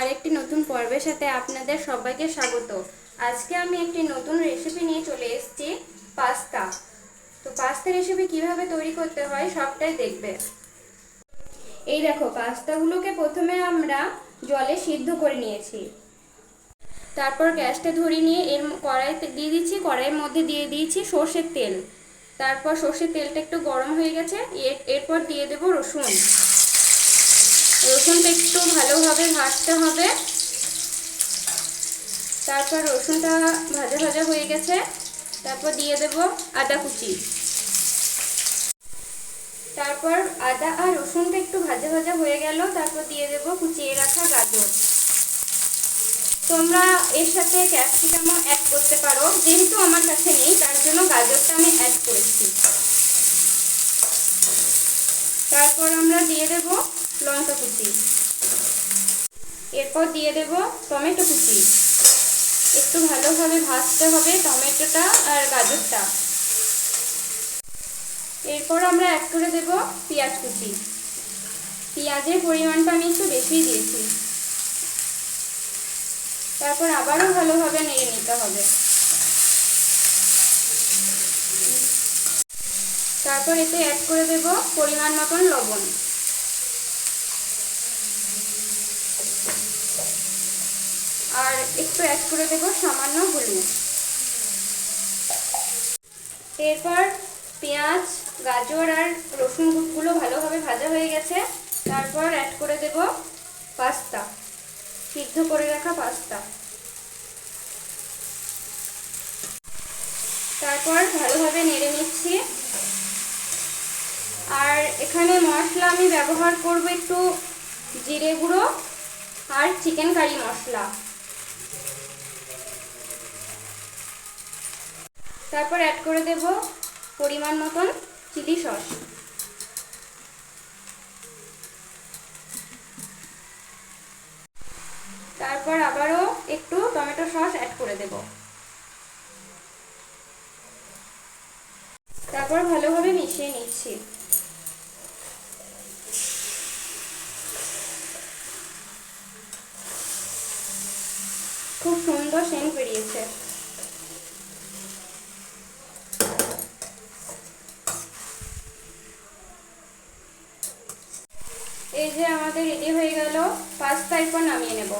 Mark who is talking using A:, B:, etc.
A: আরেকটি নতুন পর্বের সাথে আপনাদের সবাইকে স্বাগত। আজকে আমি একটি নতুন রেসিপি নিয়ে চলে এসেছি, পাস্তা। তো পাস্তা রেসিপি কিভাবে তৈরি করতে হয় সবটাই দেখবে। এই দেখো, পাস্তাগুলোকে প্রথমে আমরা জলে সিদ্ধ করে নিয়েছি। তারপর গ্যাসটা ধরিয়ে নিয়ে কড়াইতে দিয়ে দিচ্ছি, কড়াইয়ের মধ্যে দিয়ে দিয়েছি সর্ষের তেল। তারপর সর্ষের তেলটা একটু গরম হয়ে গেছে, এরপর দিয়ে দেব রসুন। রসুনটা একটু ভালোভাবে ভাজতে হবে। তারপর রসুনটা ভাজা ভাজা হয়ে গেছে, তারপর দিয়ে দেব আদা কুচি। তারপর আদা আর রসুনটা একটু ভাজা ভাজা হয়ে গেল, তারপর দিয়ে দেব কুচিয়ে রাখা গাজর। তোমরা এর সাথে ক্যাপসিকামও অ্যাড করতে পারো, যেহেতু আমার কাছে নেই তার জন্য গাজরটা আমি অ্যাড করেছি। তারপর আমরা দিয়ে দেব লঙ্কা কুচি। এরপর দিয়ে দেব টমেটো কুচি। একটু ভালোভাবে ভাজতে হবে টমেটোটা আর গাজরটা। এরপর আমরা অ্যাড করে দেব পেঁয়াজ কুচি। পেঁয়াজের পরিমাণটা আমি একটু বেশি দিয়েছি। তারপর আবারও ভালোভাবে নেড়ে নিতে হবে। তারপর এতে অ্যাড করে দেব পরিমাণ মতন লবণ। আর একটু অ্যাড করে দেব সামান্য হলুদ। এরপর পেঁয়াজ, গাজর আর রসুনগুলো ভালোভাবে ভাজা হয়ে গেছে। তারপর অ্যাড করে দেব পাস্তা, সিদ্ধ করে রাখা পাস্তা। তারপর ভালোভাবে নেড়ে নিচ্ছি। আর এখানে মশলা আমি ব্যবহার করব একটু জিরে গুঁড়ো আর চিকেন কারি মশলা। তারপর অ্যাড করে দেব পরিমাণ মতন চিলি সস। তারপর আবারও একটু টমেটো সস অ্যাড করে দেব। তারপর ভালোভাবে মিশিয়ে নিচ্ছি। খুব সুন্দর সেন্ট বেরিয়েছে। এই যে আমাদের রেডি হয়ে গেল পাস্তা, এরপর নামিয়ে নেব।